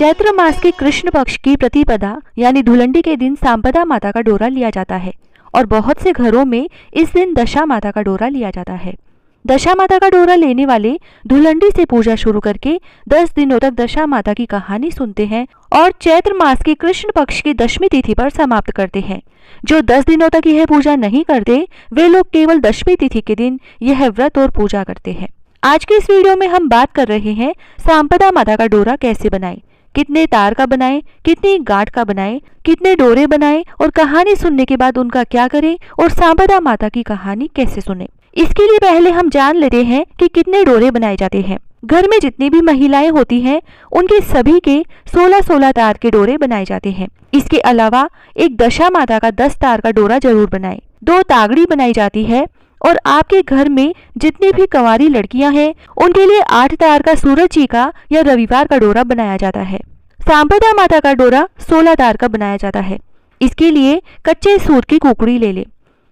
चैत्र मास के कृष्ण पक्ष की प्रतिपदा यानी धुलंडी के दिन सांपदा माता का डोरा लिया जाता है और बहुत से घरों में इस दिन दशा माता का डोरा लिया जाता है। दशा माता का डोरा लेने वाले धुलंडी से पूजा शुरू करके 10 दिनों तक दशा माता की कहानी सुनते हैं और चैत्र मास के कृष्ण पक्ष की दशमी तिथि पर समाप्त करते हैं। जो 10 दिनों तक यह पूजा नहीं करते वे लोग केवल दशमी तिथि के दिन यह व्रत और पूजा करते हैं। आज के इस वीडियो में हम बात कर रहे हैं सांपदा माता का डोरा कैसे बनाएं, कितने तार का बनाएं, कितनी गांठ का बनाएं, कितने डोरे बनाएं और कहानी सुनने के बाद उनका क्या करें और सांपदा माता की कहानी कैसे सुने। इसके लिए पहले हम जान लेते हैं कि कितने डोरे बनाए जाते हैं। घर में जितनी भी महिलाएं होती हैं उनके सभी के 16-16 तार के डोरे बनाए जाते हैं। इसके अलावा एक दशा माता का 10 तार का डोरा जरूर बनाएं। 2 तागड़ी बनाई जाती है और आपके घर में जितनी भी कंवारी लड़कियां हैं उनके लिए 8 तार का सूरज जी का या रविवार का डोरा बनाया जाता है। सांपदा माता का डोरा 16 तार का बनाया जाता है। इसके लिए कच्चे सूत की कुकड़ी ले ले।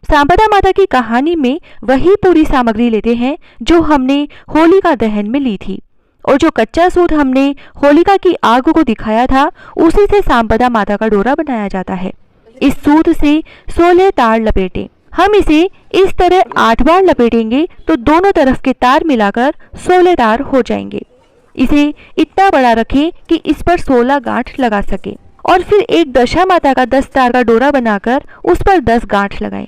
सांपदा माता की कहानी में वही पूरी सामग्री लेते हैं जो हमने होलिका दहन में ली थी और जो कच्चा सूत हमने होलिका की आग को दिखाया था उसी से सांपदा माता का डोरा बनाया जाता है। इस सूत से 16 तार लपेटे। हम इसे इस तरह 8 बार लपेटेंगे तो दोनों तरफ के तार मिलाकर 16 तार हो जाएंगे। इसे इतना बड़ा रखें कि इस पर 16 गांठ लगा सके और फिर एक दशा माता का 10 तार का डोरा बनाकर उस पर 10 गांठ लगाएं।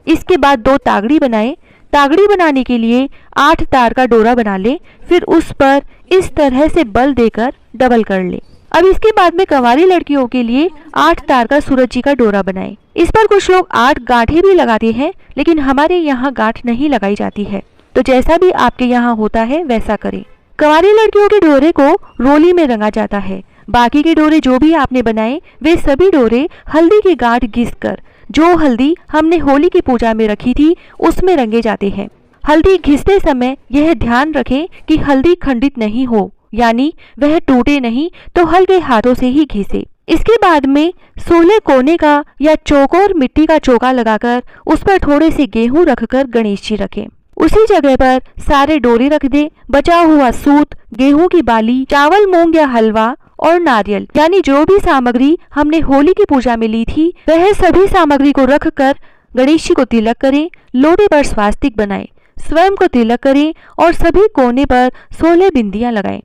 इसके बाद 2 तागड़ी बनाएं। तागड़ी बनाने के लिए 8 तार का डोरा बना ले, फिर उस पर इस तरह से बल देकर डबल कर ले। अब इसके बाद में कंवारी लड़कियों के लिए 8 तार का सूरज जी का डोरा बनाएं। इस पर कुछ लोग 8 गांठें भी लगाते हैं लेकिन हमारे यहाँ गांठ नहीं लगाई जाती है, तो जैसा भी आपके यहाँ होता है वैसा करें। कंवारी लड़कियों के डोरे को रोली में रंगा जाता है। बाकी के डोरे जो भी आपने बनाए वे सभी डोरे हल्दी की गांठ घिसकर, जो हल्दी हमने होली की पूजा में रखी थी उसमें रंगे जाते हैं। हल्दी घिसते समय यह ध्यान रखें कि हल्दी खंडित नहीं हो, यानी वह टूटे नहीं, तो हल्के हाथों से ही घिसे। इसके बाद में 16 कोने का या चौकोर मिट्टी का चौका लगाकर उस पर थोड़े से गेहूं रखकर गणेश जी रखें। उसी जगह पर सारे डोरे रख दे। बचा हुआ सूत, गेहूं की बाली, चावल, मूंग या हलवा और नारियल यानी जो भी सामग्री हमने होली की पूजा में ली थी वह सभी सामग्री को रखकर गणेश जी को तिलक करें। लोटे पर स्वास्तिक बनाएं, स्वयं को तिलक करें और सभी कोने पर 16 बिंदियां लगाएं।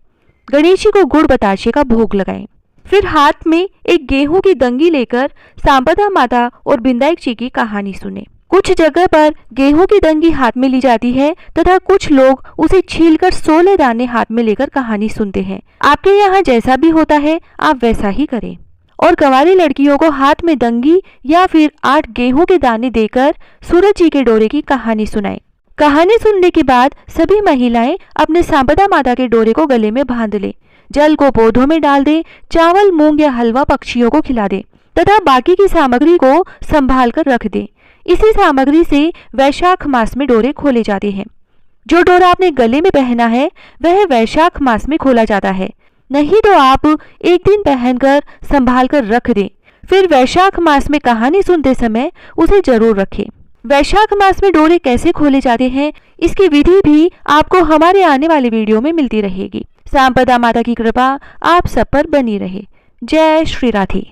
गणेश जी को गुड़ बताशे का भोग लगाएं। फिर हाथ में एक गेहूं की दंगी लेकर सांपदा माता और बिंदायक जी की कहानी सुने। कुछ जगह पर गेहूं की दंगी हाथ में ली जाती है तथा कुछ लोग उसे छीलकर 16 दाने हाथ में लेकर कहानी सुनते हैं। आपके यहाँ जैसा भी होता है आप वैसा ही करें और कंवारी लड़कियों को हाथ में दंगी या फिर 8 गेहूं के दाने देकर सूरज जी के डोरे की कहानी सुनाएं। कहानी सुनने के बाद सभी महिलाएं अपने सांपदा माता के डोरे को गले में बांध ले, जल को पौधों में डाल दे, चावल, मूंग या हलवा पक्षियों को खिला दे तथा बाकी की सामग्री को संभाल कर रख दे। इसी सामग्री से वैशाख मास में डोरे खोले जाते हैं। जो डोरा आपने गले में पहना है वह वैशाख मास में खोला जाता है, नहीं तो आप एक दिन पहनकर संभाल कर रख दें। फिर वैशाख मास में कहानी सुनते समय उसे जरूर रखें। वैशाख मास में डोरे कैसे खोले जाते हैं इसकी विधि भी आपको हमारे आने वाले वीडियो में मिलती रहेगी। सांपदा माता की कृपा आप सब पर बनी रहे। जय श्री राधे।